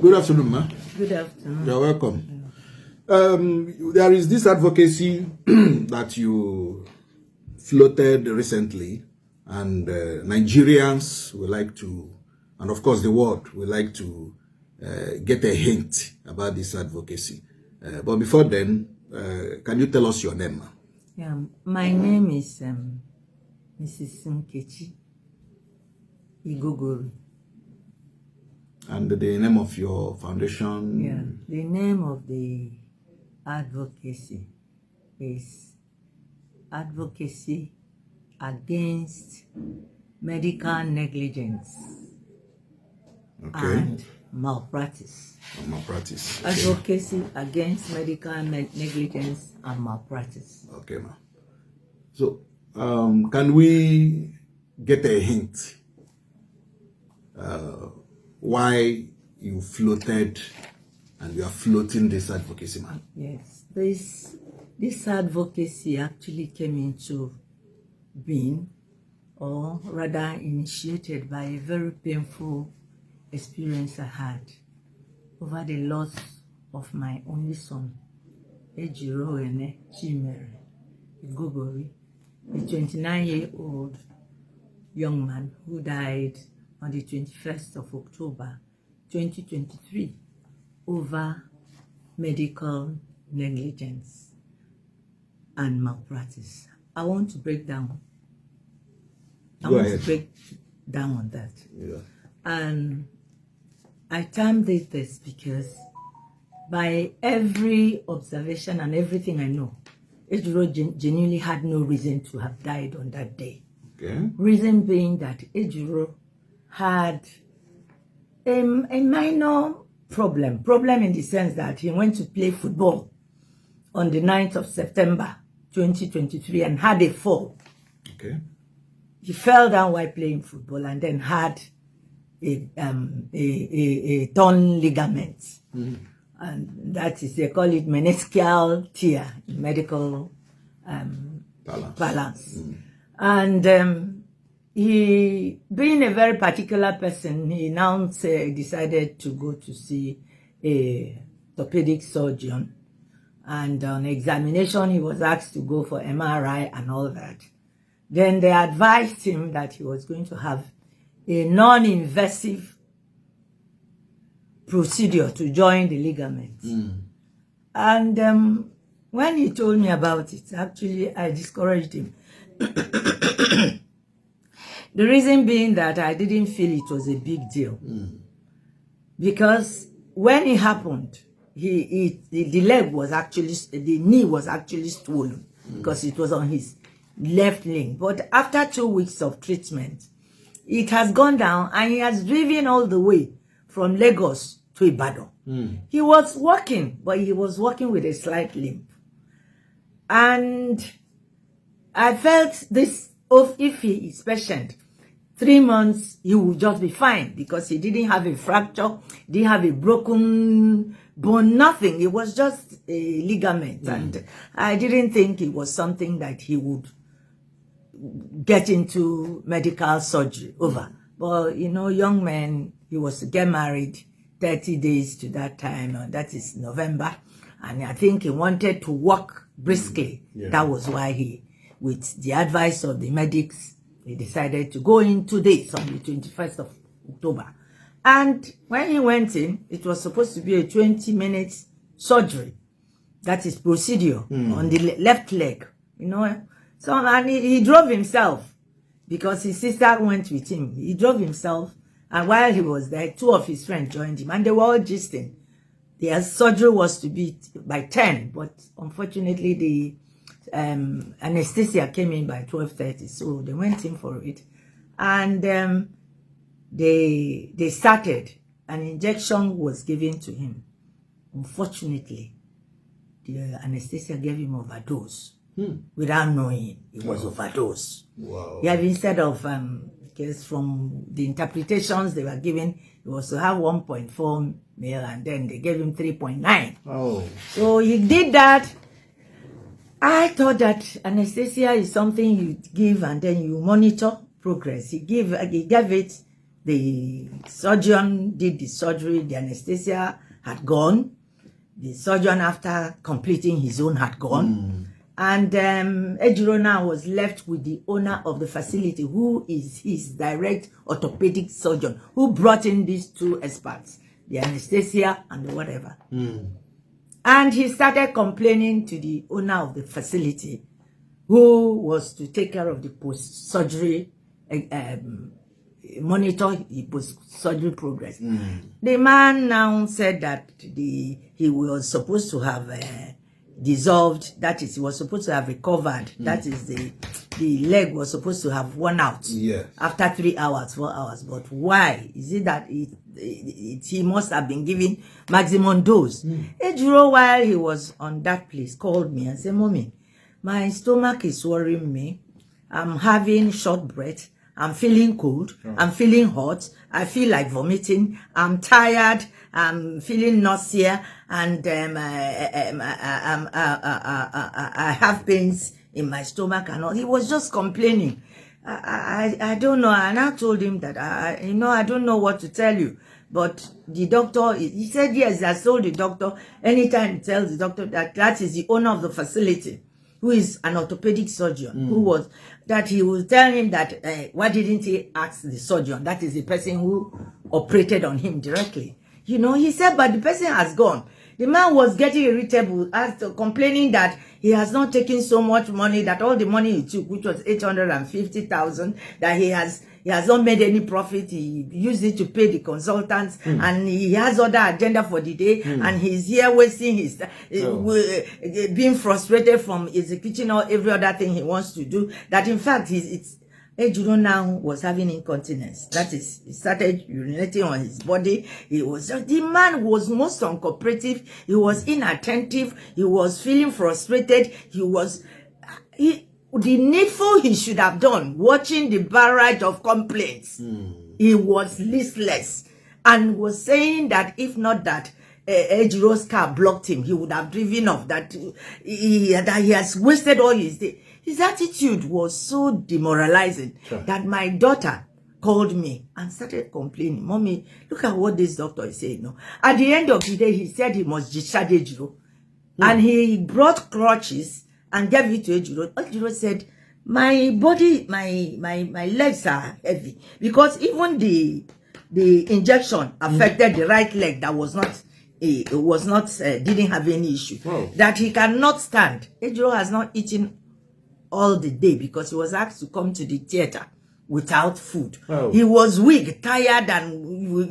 Good afternoon, ma. Good afternoon. You're welcome. There is this advocacy that you floated recently, and Nigerians would like to, and of course the world would like to get a hint about this advocacy. But before then, can you tell us your name, ma? Yeah, my name is Mrs. Nkechi Igogori. And the name of your foundation? Yeah, the name of the advocacy is Advocacy Against Medical Negligence and Malpractice. Malpractice. Okay. Advocacy Against Medical Negligence and Malpractice. Okay, ma. So, can we get a hint why you floated and you are floating this advocacy, man? Yes, this advocacy actually came into being, or rather initiated, by a very painful experience I had over the loss of my only son, Ejiro Ene Chimere Igogori, a 29-year-old young man who died on the 21st of October 2023 over medical negligence and malpractice. I want to break down. I want to break down on that. Yeah. And I termed it this because by every observation and everything I know, Ejiro genuinely had no reason to have died on that day. Okay. Reason being that Ejiro had a minor problem in the sense that he went to play football on the 9th of September 2023 and had a fall. Okay. He fell down while playing football and then had a torn ligament. And that is, they call it meniscal tear in medical balance. And he, being a very particular person, he now decided to go to see a orthopedic surgeon. And on examination, he was asked to go for MRI and all that. Then they advised him that he was going to have a non-invasive procedure to join the ligament. And when he told me about it, actually, I discouraged him. The reason being that I didn't feel it was a big deal. Because when it happened, the knee was actually swollen because it was on his left leg. But after 2 weeks of treatment, it has gone down and he has driven all the way from Lagos to Ibadan. He was walking, but he was walking with a slight limp. And I felt this, if he is patient, 3 months, he will just be fine because he didn't have a fracture, didn't have a broken bone, nothing. It was just a ligament. And I didn't think it was something that he would get into medical surgery over. But, you know, young man, he was to get married 30 days to that time, and that is November. And I think he wanted to walk briskly. That was why he, with the advice of the medics, he decided to go into this on the 21st of October. And when he went in, it was supposed to be a 20-minute surgery. That is procedure on the left leg, you know. So, and he drove himself because his sister went with him. He drove himself, and while he was there, 2 of his friends joined him, and they were all gisting. The surgery was to be by 10, but unfortunately the anesthesia came in by 12:30, so they went in for it. And they started. An injection was given to him. Unfortunately, the anesthesia gave him overdose without knowing it was overdose. Wow. Yeah, instead of because from the interpretations they were given, he was to have 1.4 mil, and then they gave him 3.9. Oh. So he did that. I thought that anesthesia is something you give and then you monitor progress. He gave it The surgeon did the surgery. The anesthesia had gone. The surgeon, after completing his own, had gone. And Ejiro now was left with the owner of the facility, who is his direct orthopedic surgeon, who brought in these two experts, the anesthesia and the whatever. And he started complaining to the owner of the facility, who was to take care of the post-surgery, monitor the post-surgery progress. The man now said that he was supposed to have dissolved, that is, he was supposed to have recovered, that is, the leg was supposed to have worn out after 3 hours, 4 hours. But why? Is it that he must have been given maximum dose? Ejiro, while he was on that place, called me and said, "Mommy, my stomach is worrying me. I'm having short breath. I'm feeling cold. I'm feeling hot. I feel like vomiting. I'm tired. I'm feeling nausea, and I have pains in my stomach and all." He was just complaining. I don't know. And I told him that I don't know what to tell you. But the doctor, he said yes. I told the doctor, anytime he tells the doctor that is the owner of the facility, who is an orthopedic surgeon, who was, that he will tell him that, why didn't he ask the surgeon? That is the person who operated on him directly. You know, he said, but the person has gone. The man was getting irritable, complaining that he has not taken so much money, that all the money he took, which was 850,000, that he has not made any profit. He used it to pay the consultants, and he has other agenda for the day, and he's here wasting his being frustrated from executing all every other thing he wants to do. That in fact, Ejiro now was having incontinence. That is, he started urinating on his body. The man was most uncooperative. He was inattentive. He was feeling frustrated. The needful he should have done, watching the barrage of complaints. He was listless and was saying that if not that Ejiro's car blocked him, he would have driven off, that he has wasted all his day. His attitude was so demoralizing that my daughter called me and started complaining. "Mommy, look at what this doctor is saying." No. At the end of the day, he said he must discharge Ejiro. And he brought crutches and gave it to Ejiro. Ejiro said, "My body, my legs are heavy." Because even the injection affected the right leg that was not, didn't have any issue. That he cannot stand. Ejiro has not eaten all the day because he was asked to come to the theater without food. He was weak, tired, and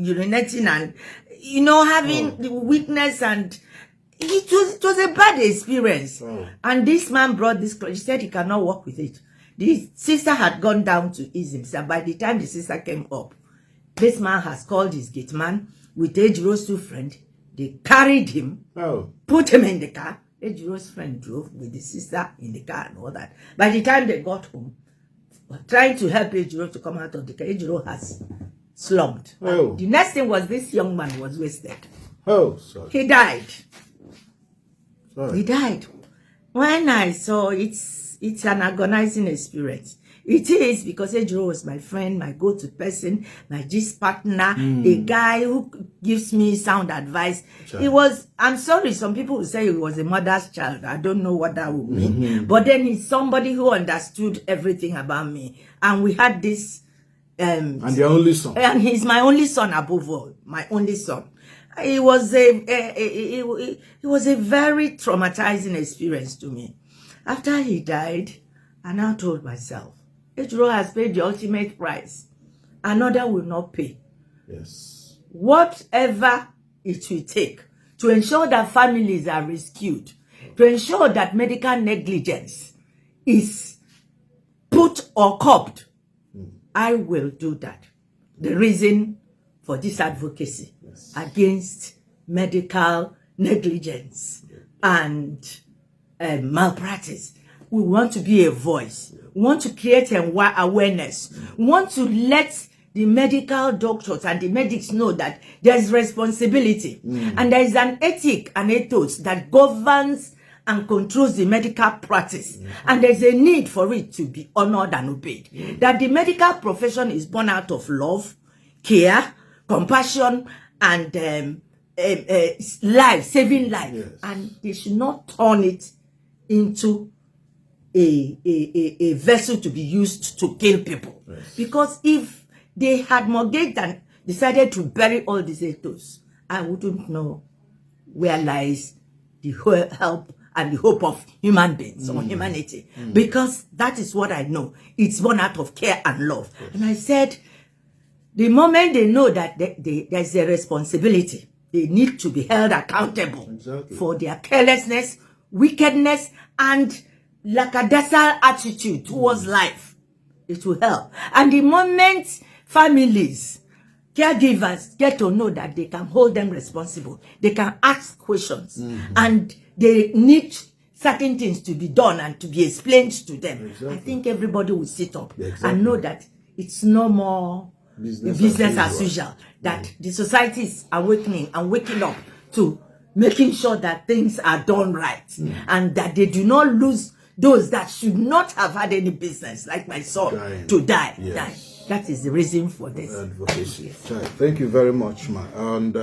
urinating, and having the weakness, and it was a bad experience. And this man brought this clothes. He said he cannot work with it. The sister had gone down to ease himself. By the time the sister came up, this man has called his gate man with Ejiro's two friends. They carried him, put him in the car. Ejiro's friend drove with the sister in the car and all that. By the time they got home, trying to help Ejiro to come out of the car, Ejiro has slumped. The next thing was this young man was wasted. Sorry. He died. Sorry. He died. When I saw it's an agonizing experience. It is, because Ejiro was my friend, my go-to person, my gist partner, the guy who gives me sound advice. He was, I'm sorry, some people will say he was a mother's child. I don't know what that would mean. But then he's somebody who understood everything about me. And we had this... and your only son. And he's my only son above all. My only son. It was a very traumatizing experience to me. After he died, I now told myself, Ejiro has paid the ultimate price. Another will not pay. Yes. Whatever it will take to ensure that families are rescued, to ensure that medical negligence is put or curbed, I will do that. The reason for this advocacy against medical negligence and malpractice. We want to be a voice. We want to create awareness. We want to let the medical doctors and the medics know that there's responsibility. And there is an ethic and ethos that governs and controls the medical practice. And there's a need for it to be honored and obeyed. That the medical profession is born out of love, care, compassion, and life, saving life. Yes. And they should not turn it into a vessel to be used to kill people. Yes. Because if they had mortgaged and decided to bury all these ethos, I wouldn't know where lies the help and the hope of human beings or humanity. Because that is what I know. It's born out of care and love. Yes. And I said, the moment they know that there's a responsibility, they need to be held accountable for their carelessness, wickedness, and lackadaisical attitude towards life. It will help. And the moment families, caregivers get to know that they can hold them responsible, they can ask questions, and they need certain things to be done and to be explained to them. I think everybody will sit up and know that it's no more business as usual. That the society is awakening and waking up to making sure that things are done right, and that they do not lose those that should not have had any business, like my son, to die. Yes. That is the reason for this. Advocacy. Thank you very much, ma. And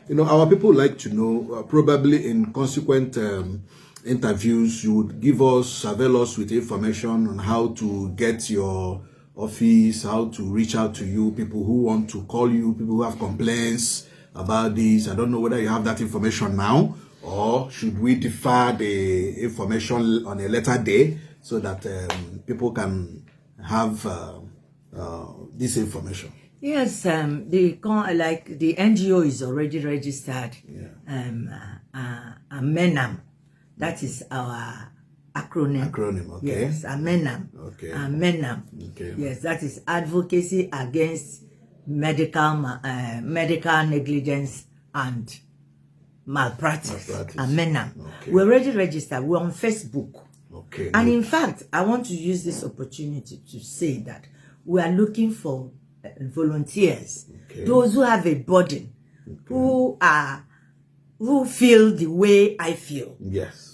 you know, our people like to know, probably in consequent interviews, you would give us, avail us with information on how to get your office, how to reach out to you, people who want to call you, people who have complaints about this. I don't know whether you have that information now, or should we defer the information on a later day so that people can have this information? Yes, the NGO is already registered. Amenam, that is our acronym. Okay. Yes, Amenam. Okay. Amenam. Okay. Yes, that is Advocacy Against Medical Negligence and Malpractice. Amenam. Okay. We're already registered. We're on Facebook. Okay. And in fact, I want to use this opportunity to say that we are looking for volunteers, those who have a burden, who feel the way I feel. Yes.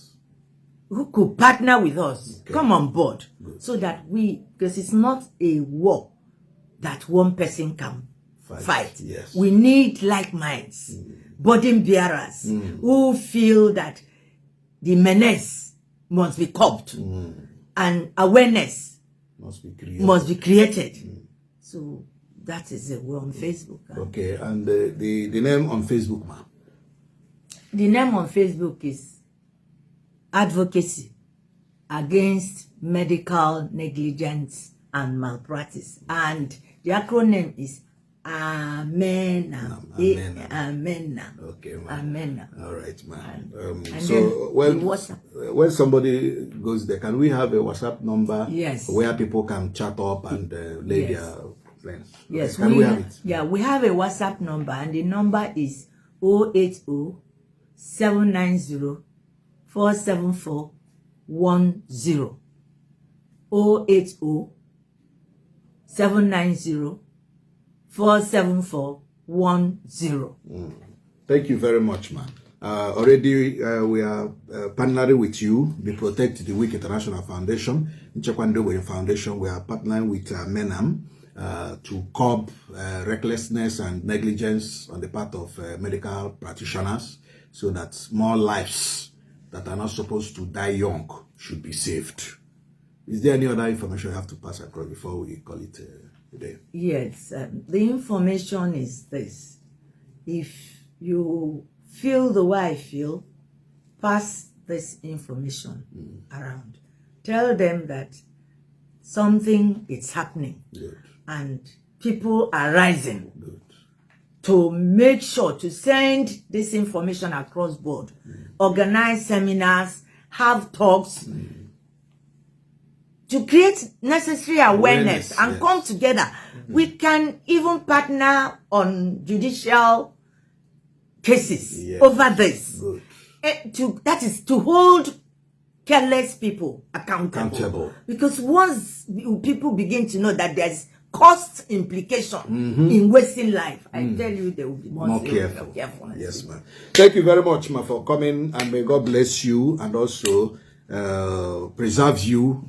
Who could partner with us, come on board, so that because it's not a war that one person can fight. Yes. We need like minds, burden bearers, who feel that the menace must be curbed, and awareness must be created. So that is it. We're on Facebook. Okay, and the name on Facebook, ma'am? The name on Facebook is Advocacy Against Medical Negligence and Malpractice, and the acronym is Amenam. Amenam. Okay, ma'am. Amenam. All right, ma'am. So when somebody goes there, can we have a WhatsApp number? Yes. Where people can chat up and lay their plans? Yes. Can we have it? Yeah, we have a WhatsApp number, and the number is 080-790-47410. 080-790-47410. Thank you very much, man. Already we are partnering with you, the Protect the Weak International Foundation, Nchekwando Foundation. We are partnering with MENAM to curb recklessness and negligence on the part of medical practitioners, so that more lives that are not supposed to die young should be saved. Is there any other information you have to pass across before we call it a day? Yes, the information is this. If you feel the way I feel, pass this information around. Tell them that something is happening. Good. And people are rising. Good. To make sure to send this information across board, organize seminars, have talks, to create necessary awareness and come together. We can even partner on judicial cases over this. That is to hold careless people accountable. Because once people begin to know that there's cost implication in wasting life, I tell you, they will be more careful. Yes, ma'am. Thank you very much, ma'am, for coming, and may God bless you and also preserve you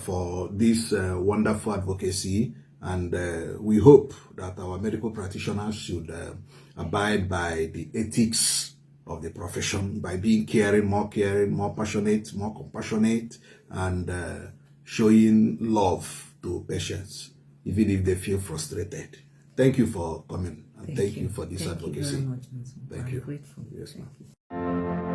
for this wonderful advocacy And we hope that our medical practitioners should abide by the ethics of the profession by being caring, more passionate, more compassionate, and showing love to patients, even if they feel frustrated. Thank you for coming, and thank you for this advocacy. Thank you very much, Ms. Thank I'm you. grateful. Yes, ma'am. Thank you.